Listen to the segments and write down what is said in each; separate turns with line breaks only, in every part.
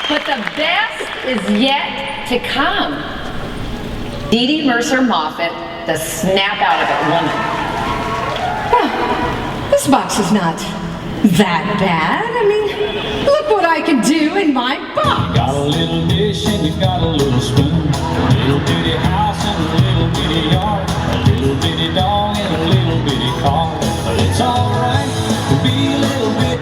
But the best is yet to come. DeDe Murcer Moffat, the snap out of it woman.
Well, this box is not that bad. I mean, look what I can do in my box.
You got a little dish and you got a little spoon, a little bitty house and a little bitty yard, a little bitty dog and a little bitty car. But it's alright to be a little bit.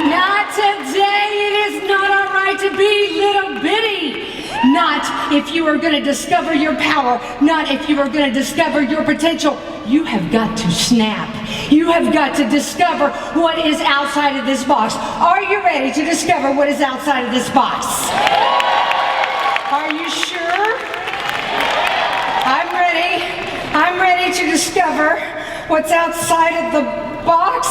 Not today. It is not all right to be little bitty. Not if you are going to discover your power. Not if you are going to discover your potential. You have got to snap. You have got to discover what is outside of this box. Are you ready to discover what is outside of this box? Are you sure? I'm ready. I'm ready to discover what's outside of the box.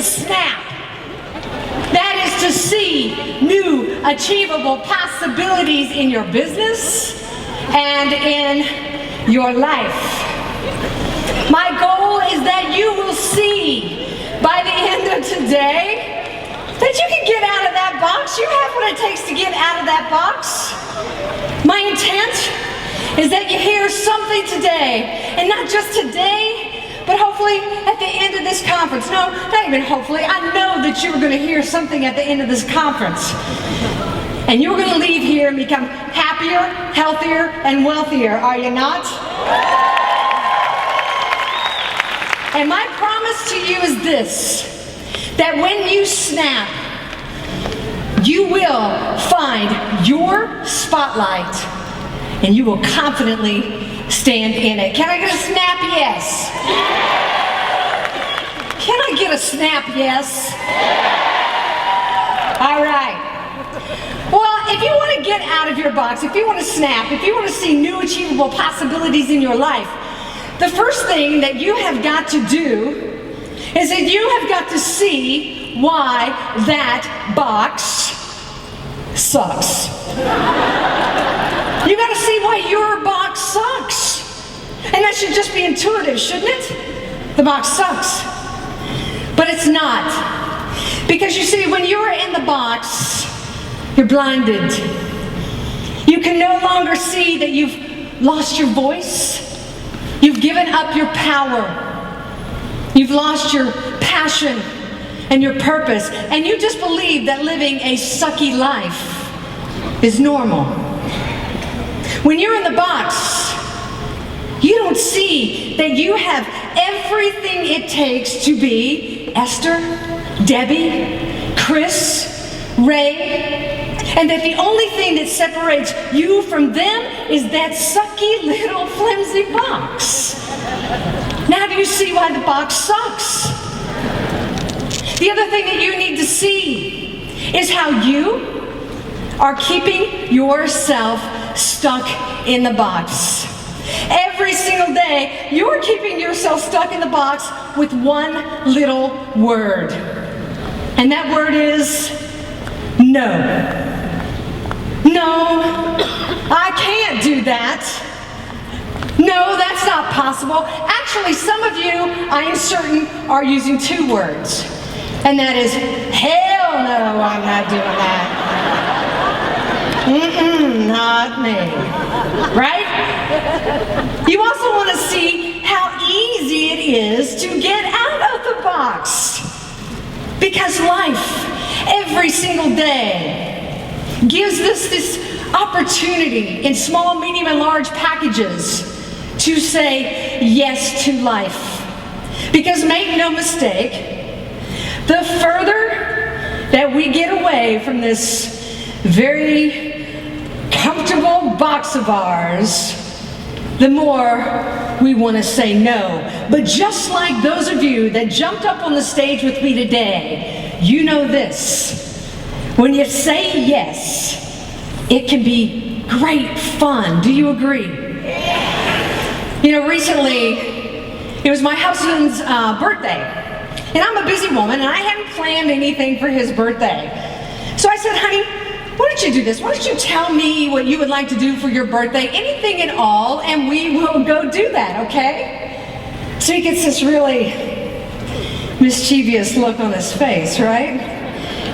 Snap. That is to see new achievable possibilities in your business and in your life. My goal is that you will see by the end of today that you can get out of that box. You have what it takes to get out of that box. My intent is that you hear something today, and not just today, but hopefully at the end of this conference. No, not even hopefully. I know that you're going to hear something at the end of this conference. And you're going to leave here and become happier, healthier, and wealthier. Are you not? And my promise to you is this, that when you snap, you will find your spotlight and you will confidently stand in it. Can I get a snap yes? Can I get a snap yes? All right. Well, if you want to get out of your box, if you want to snap, if you want to see new achievable possibilities in your life, the first thing that you have got to do is that you have got to see why that box sucks. You got to see why your box sucks. And that should just be intuitive, shouldn't it? The box sucks. But it's not. Because you see, when you're in the box, you're blinded. You can no longer see that you've lost your voice. You've given up your power. You've lost your passion and your purpose. And you just believe that living a sucky life is normal. When you're in the box, you don't see that you have everything it takes to be Esther, Debbie, Chris, Ray, and that the only thing that separates you from them is that sucky little flimsy box. Now do you see why the box sucks? The other thing that you need to see is how you are keeping yourself stuck in the box. Every single day, you're keeping yourself stuck in the box with one little word. And that word is no. No, I can't do that. No, that's not possible. Actually, some of you, I am certain, are using two words. And that is, hell no, I'm not doing that. Not me. Right? You also want to see how easy it is to get out of the box. Because life, every single day, gives us this opportunity in small, medium, and large packages to say yes to life. Because make no mistake, the further that we get away from this very comfortable box of ours, the more we want to say no. But just like those of you that jumped up on the stage with me today, you know this. When you say yes, it can be great fun. Do you agree? You know, recently, it was my husband's birthday. And I'm a busy woman, and I hadn't planned anything for his birthday. So I said, honey, why don't you do this? Why don't you tell me what you would like to do for your birthday, anything at all, and we will go do that, okay? So he gets this really mischievous look on his face, right?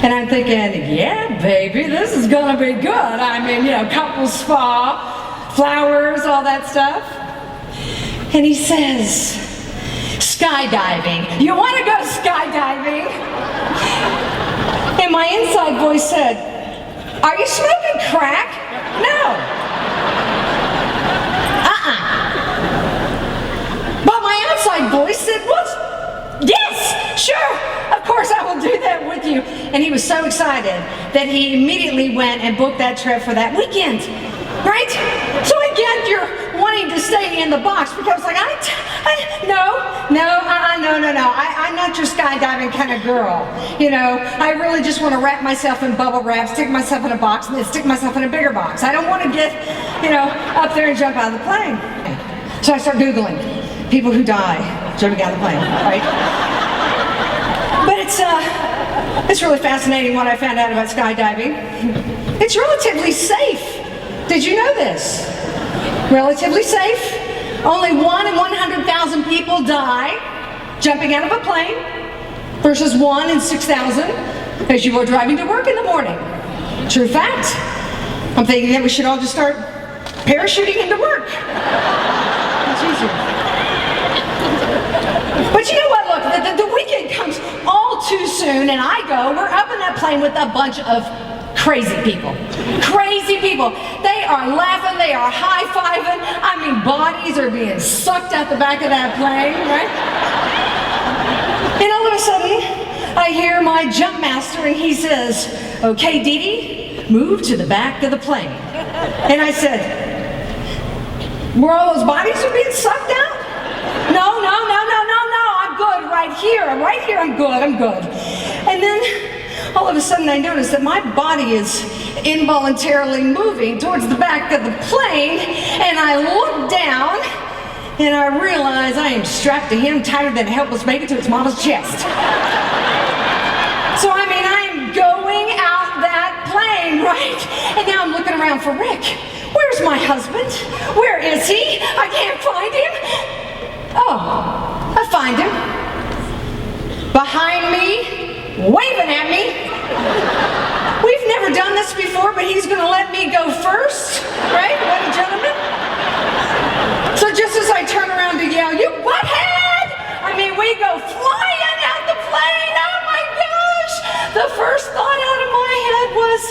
And I'm thinking, yeah, baby, this is gonna be good. I mean, you know, couple spa, flowers, all that stuff. And he says, skydiving. You wanna go skydiving? And my inside voice said, are you smoking crack? No. But my outside voice said, well, yes, sure. Of course I will do that with you. And he was so excited that he immediately went and booked that trip for that weekend, right? So again, you're wanting to stay in the box because like, no. I'm not your skydiving kind of girl. You know, I really just want to wrap myself in bubble wrap, stick myself in a box, and then stick myself in a bigger box. I don't want to get, you know, up there and jump out of the plane. So I start Googling people who die jumping out of the plane, right? But it's really fascinating what I found out about skydiving. It's relatively safe. Did you know this? Relatively safe. Only 1 in 100,000 people die jumping out of a plane versus 1 in 6,000 as you are driving to work in the morning. True fact. I'm thinking that we should all just start parachuting into work. It's easier. But you know what? Look, the weekend comes all too soon, and we're up in that plane with a bunch of crazy people. Crazy people. They are laughing, they are high-fiving. I mean, bodies are being sucked out the back of that plane, right? And all of a sudden, I hear my jump master, and he says, okay, DeDe, move to the back of the plane. And I said, were all those bodies are being sucked out? No, I'm good right here, I'm good. And then all of a sudden I notice that my body is involuntarily moving towards the back of the plane, and I look down and I realize I am strapped to him tighter than a helpless baby to its mama's chest. So I mean, I'm going out that plane, right? And now I'm looking around for Rick. Where's my husband? Where is he? I can't find him. Oh, I find him. Behind me, waving at me. We've never done this before, but he's gonna let me go first, right? What a gentleman. So just as I turn around to yell, you butthead! I mean, we go flying out the plane, oh my gosh! The first thought out of my head was,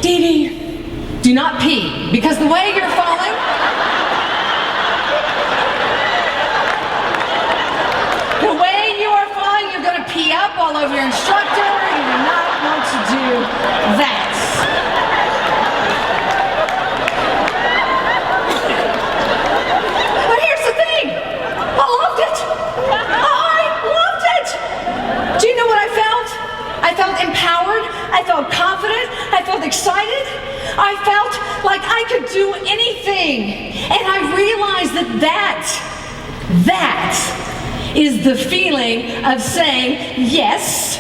DeDe, do not pee, because the way you're falling, pee up all over your instructor, and you do not want to do that. But here's the thing, I loved it. Do you know what I felt? I felt empowered, I felt confident, I felt excited, I felt like I could do anything. And I realized that is the feeling of saying yes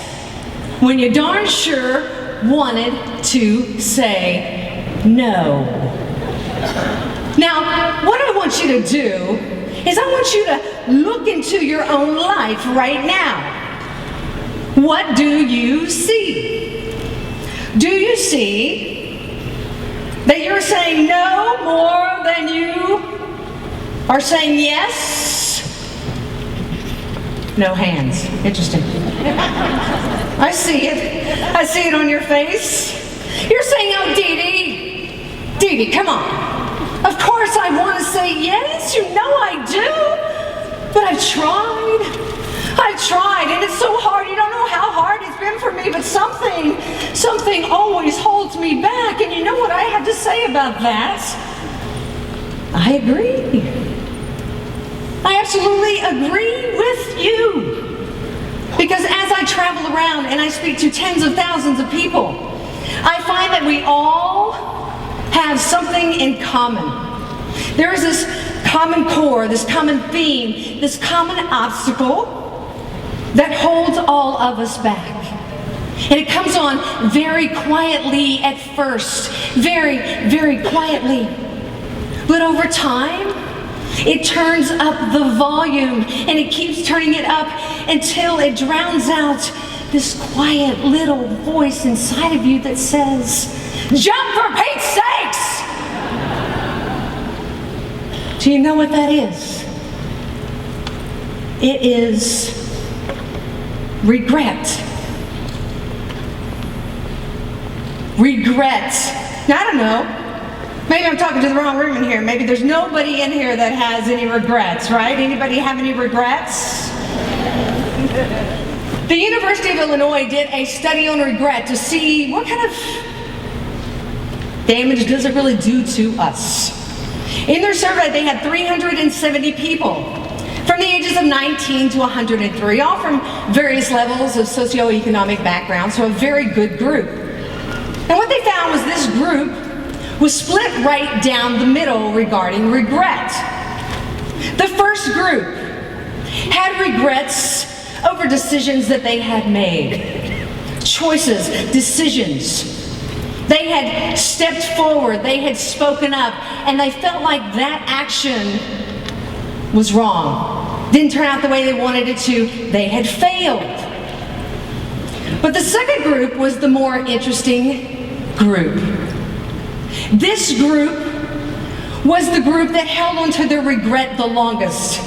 when you darn sure wanted to say no. Now, what I want you to do is I want you to look into your own life right now. What do you see? Do you see that you're saying no more than you are saying yes? No hands. Interesting. I see it. I see it on your face. You're saying, oh, DeDe, come on. Of course I want to say yes. You know I do. But I've tried, and it's so hard. You don't know how hard it's been for me, but something always holds me back. And you know what I had to say about that? I agree. I absolutely agree with you. Because as I I travel around and I speak to tens of thousands of people, I find that we all have something in common. There is this common core, this common theme, this common obstacle that holds all of us back. And it comes on very quietly at first, very, very quietly. But over time, it turns up the volume, and it keeps turning it up until it drowns out this quiet little voice inside of you that says, "Jump for Pete's sakes!" Do you know what that is? It is regret. Regret. Now, I don't know. Maybe I'm talking to the wrong room in here. Maybe there's nobody in here that has any regrets, right? Anybody have any regrets? The University of Illinois did a study on regret to see what kind of damage does it really do to us. In their survey, they had 370 people from the ages of 19 to 103, all from various levels of socioeconomic background, so a very good group. And what they found was this group was split right down the middle regarding regret. The first group had regrets over decisions that they had made. Choices, decisions. They had stepped forward, they had spoken up, and they felt like that action was wrong. Didn't turn out the way they wanted it to. They had failed. But the second group was the more interesting group. This group was the group that held on to their regret the longest.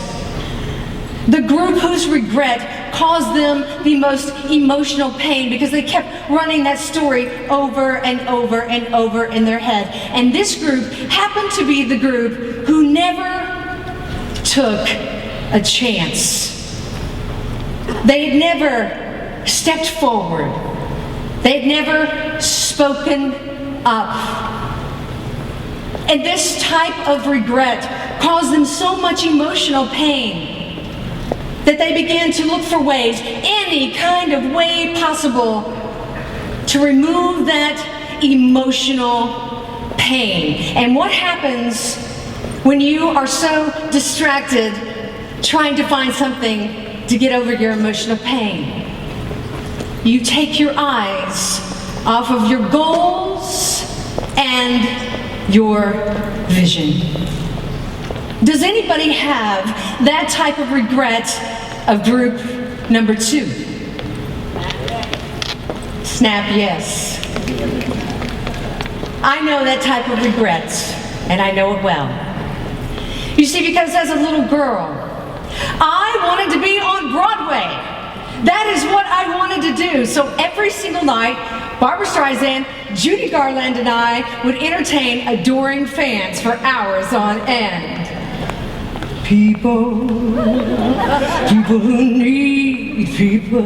The group whose regret caused them the most emotional pain because they kept running that story over and over and over in their head. And this group happened to be the group who never took a chance. They had never stepped forward. They had never spoken up. And this type of regret caused them so much emotional pain that they began to look for ways, any kind of way possible, to remove that emotional pain. And what happens when you are so distracted trying to find something to get over your emotional pain? You take your eyes off of your goals and your vision. Does anybody have that type of regret of group number 2? Snap yes. I know that type of regret, and I know it well. You see, because as a little girl, I wanted to be on Broadway. That is what I wanted to do. So every single night, Barbra Streisand, Judy Garland, and I would entertain adoring fans for hours on end. People who need people.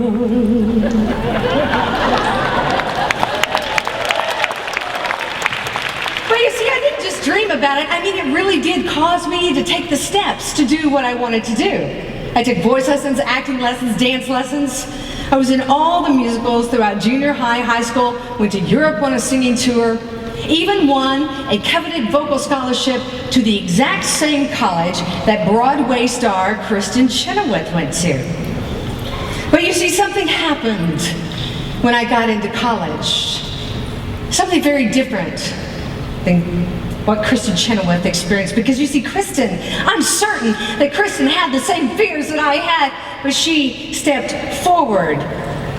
But you see, I didn't just dream about it. I mean, it really did cause me to take the steps to do what I wanted to do. I took voice lessons, acting lessons, dance lessons. I was in all the musicals throughout junior high, high school, went to Europe on a singing tour, even won a coveted vocal scholarship to the exact same college that Broadway star Kristen Chenoweth went to. But you see, something happened when I got into college. Something very different than what Kristen Chenoweth experienced. Because you see, Kristen, I'm certain that Kristen had the same fears that I had, but she stepped forward.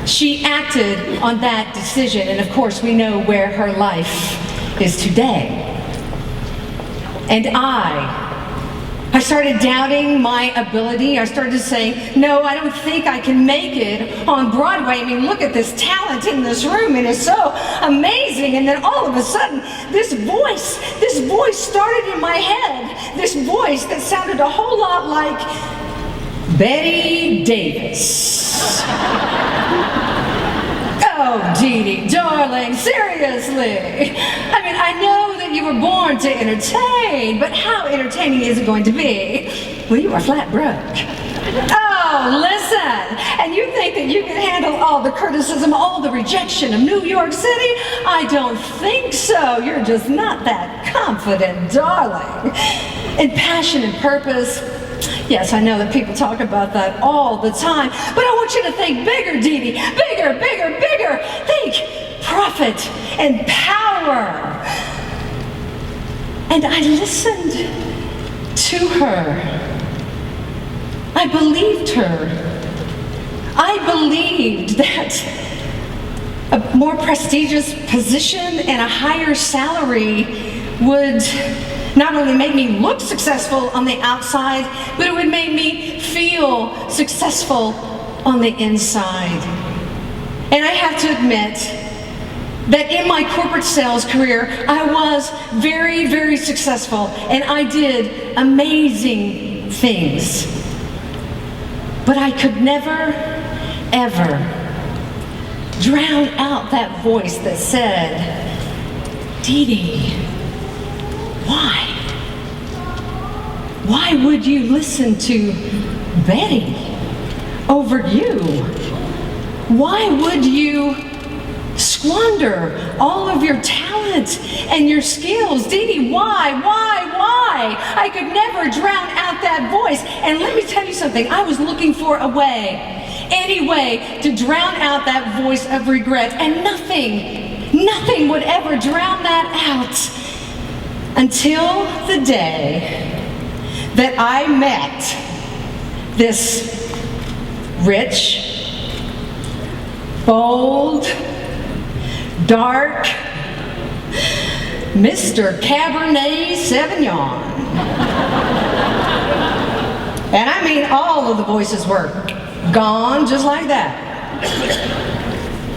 She acted on that decision, and of course we know where her life is today. And I started doubting my ability. I started saying, no, I don't think I can make it on Broadway. I mean, look at this talent in this room. It is so amazing. And then all of a sudden, this voice started in my head. This voice that sounded a whole lot like Betty Davis. Oh, DeDe, darling, seriously. I mean, I know that you were born to entertain, but how entertaining is it going to be when you are flat broke? Oh, listen, and you think that you can handle all the criticism, all the rejection of New York City? I don't think so. You're just not that confident, darling. In passion and purpose, yes, I know that people talk about that all the time, but I want you to think bigger, DeDe. Bigger, bigger, bigger. Think profit and power. And I listened to her. I believed her. I believed that a more prestigious position and a higher salary would not only make me look successful on the outside, but it would make me feel successful on the inside. And I have to admit that in my corporate sales career, I was very, very successful, and I did amazing things. But I could never, ever drown out that voice that said, DeDe, why? Why would you listen to Betty over you? Why would you squander all of your talent and your skills? DeDe, why? I could never drown out that voice. And let me tell you something, I was looking for a way, any way to drown out that voice of regret, and nothing would ever drown that out until the day that I met this rich, bold, dark Mr. Cabernet Sauvignon. And I mean, all of the voices were gone just like that.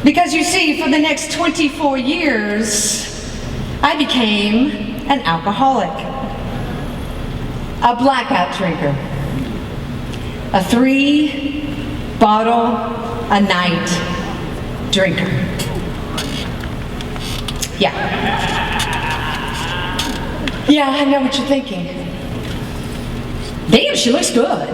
Because you see, for the next 24 years, I became an alcoholic, a blackout drinker, a 3-bottle-a-night drinker. Yeah, I know what you're thinking. Damn, she looks good.